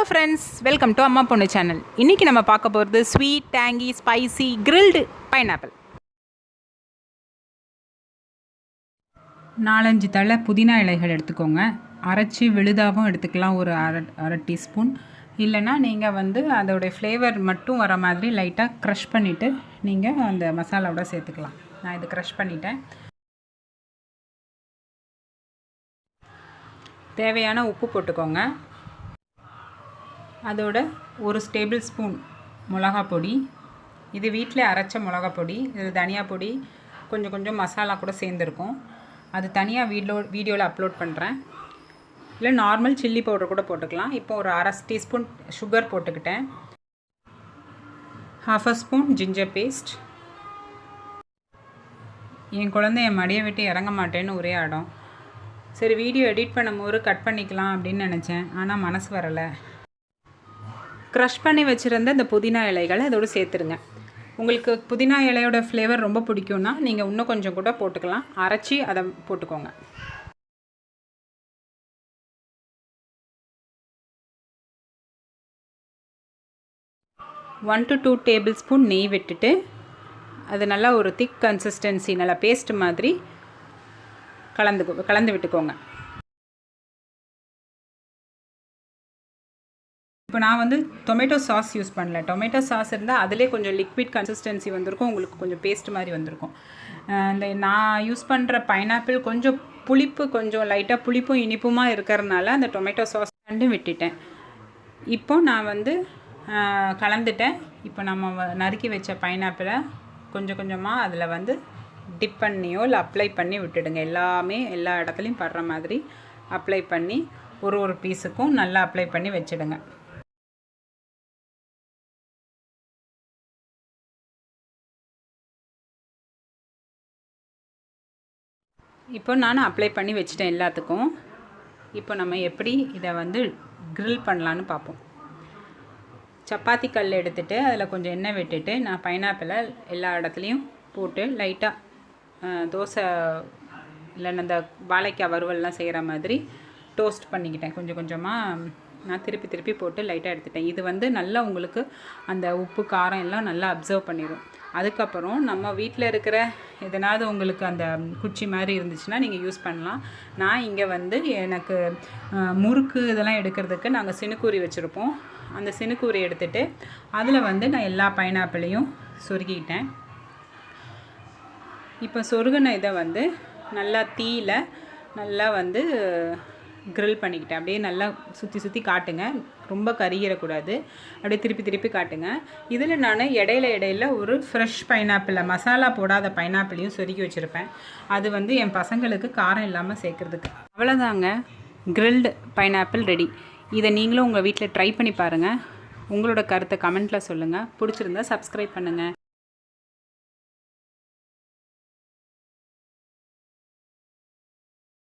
Hello friends, welcome to AmmaPonnu channel. இன்னைக்கு நம்ம பார்க்க போறது sweet, tangy, spicy, grilled pineapple. 4-5 தழை புதினா இலைகள் எடுத்துக்கோங்க. அரைச்சி விழுதாவும் எடுத்துக்கலாம் ஒரு அரை டீஸ்பூன். இல்லைனா நீங்கள் அதோட ஃப்ளேவர் மட்டும் வர மாதிரி லைட்டாக க்ரஷ் பண்ணிவிட்டு நீங்கள் அந்த மசாலாவோட சேர்த்துக்கலாம். நான் இது க்ரஷ் பண்ணிட்டேன். தேவையான உப்பு போட்டுக்கோங்க. அதோட ஒரு டேபிள் ஸ்பூன் மிளகா பொடி, இது வீட்டில் அரைச்ச மிளகா பொடி, இது தனியா பொடி, கொஞ்சம் மசாலா கூட சேர்ந்துருக்கும். அது தனியாக வீடியோவில் அப்லோட் பண்ணுறேன். இல்லை நார்மல் சில்லி பவுடர் கூட போட்டுக்கலாம். இப்போ ஒரு அரை டீஸ்பூன் சுகர் போட்டுக்கிட்டேன். 1/2 ஸ்பூன் ஜிஞ்சர் பேஸ்ட். என் குழந்தை என் மடியை விட்டு இறங்க மாட்டேன்னு ஒரே ஆடம். சரி வீடியோ எடிட் பண்ணும்போது கட் பண்ணிக்கலாம் அப்படின்னு நினச்சேன், ஆனால் மனசு வரலை. க்ரஷ் பண்ணி வச்சுருந்த இந்த புதினா இலைகளை அதோடு சேர்த்துருங்க. உங்களுக்கு புதினா இலையோட ஃப்ளேவர் ரொம்ப பிடிக்கும்னா நீங்கள் இன்னும் கொஞ்சம் கூட போட்டுக்கலாம். அரைச்சி அதை போட்டுக்கோங்க. ஒன் to 2 டேபிள் ஸ்பூன் நெய் விட்டுட்டு அது நல்லா ஒரு திக் கன்சிஸ்டன்சி, நல்லா பேஸ்ட் மாதிரி கலந்து விட்டுக்கோங்க. இப்போ நான் டொமேட்டோ சாஸ் யூஸ் பண்ணல. டொமேட்டோ சாஸ் இருந்தால் அதிலே கொஞ்சம் லிக்விட் கன்சிஸ்டன்சி வந்திருக்கும், உங்களுக்கு கொஞ்சம் பேஸ்ட் மாதிரி வந்திருக்கும். இந்த நான் யூஸ் பண்ணுற பைனாப்பிள் கொஞ்சம் புளிப்பு, கொஞ்சம் லைட்டாக புளிப்பும் இனிப்புமாக இருக்கிறதுனால அந்த டொமேட்டோ சாஸ் விட்டுட்டேன். இப்போ நான் கலந்துட்டேன். இப்போ நம்ம நறுக்கி வச்ச பைனாப்பிளை கொஞ்சமாக அதில் டிப் பண்ணியோ இல்லை அப்ளை பண்ணி விட்டுடுங்க. எல்லா இடத்துலையும் படுற மாதிரி அப்ளை பண்ணி ஒரு பீஸுக்கும் நல்லா அப்ளை பண்ணி வச்சுடுங்க. இப்போ நான் அப்ளை பண்ணி வச்சுட்டேன் எல்லாத்துக்கும். இப்போ நம்ம எப்படி இதை க்ரில் பண்ணலான்னு பார்ப்போம். சப்பாத்தி கல் எடுத்துகிட்டு அதில் கொஞ்சம் எண்ணெய் விட்டுட்டு நான் பைனாப்பிளை எல்லா இடத்துலையும் போட்டு லைட்டாக தோசை இல்லைன்னா அந்த வாழைக்காய் வறுவல்லாம் செய்கிற மாதிரி டோஸ்ட் பண்ணிக்கிட்டேன். கொஞ்சமாக நான் திருப்பி போட்டு லைட்டாக எடுத்துட்டேன். இது நல்லா உங்களுக்கு அந்த உப்பு காரம் எல்லாம் நல்லா அப்சர்வ் பண்ணிடும். அதுக்கப்புறம் நம்ம வீட்டில் இருக்கிற எதனாவது உங்களுக்கு அந்த குச்சி மாதிரி இருந்துச்சுன்னா நீங்கள் யூஸ் பண்ணலாம். நான் இங்கே எனக்கு முறுக்கு இதெல்லாம் எடுக்கிறதுக்கு நாங்கள் சினுக்கூரி வச்சுருப்போம். அந்த சினுக்கூரி எடுத்துகிட்டு அதில் நான் எல்லா பைனாப்பிளையும் சொருகிக்கிட்டேன். இப்போ சொருகின இதை நல்லா தீயில் நல்லா க்ரில் பண்ணிக்கிட்டேன். அப்படியே நல்லா சுற்றி காட்டுங்க, ரொம்ப கருகிடக்கூடாது. அப்படியே திருப்பி காட்டுங்க. இதில் நான் இடையில ஒரு ஃப்ரெஷ் பைனாப்பிளை, மசாலா போடாத பைனாப்பிளையும் சொருகி வச்சுருப்பேன். அது என் பசங்களுக்கு காரம் இல்லாமல் சேர்க்குறதுக்கு. அவ்வளோதாங்க, க்ரில்டு பைனாப்பிள் ரெடி. இதை நீங்களும் உங்கள் வீட்டில் ட்ரை பண்ணி பாருங்கள். உங்களோட கருத்தை கமெண்ட்டில் சொல்லுங்கள். பிடிச்சிருந்தா சப்ஸ்கிரைப் பண்ணுங்கள்.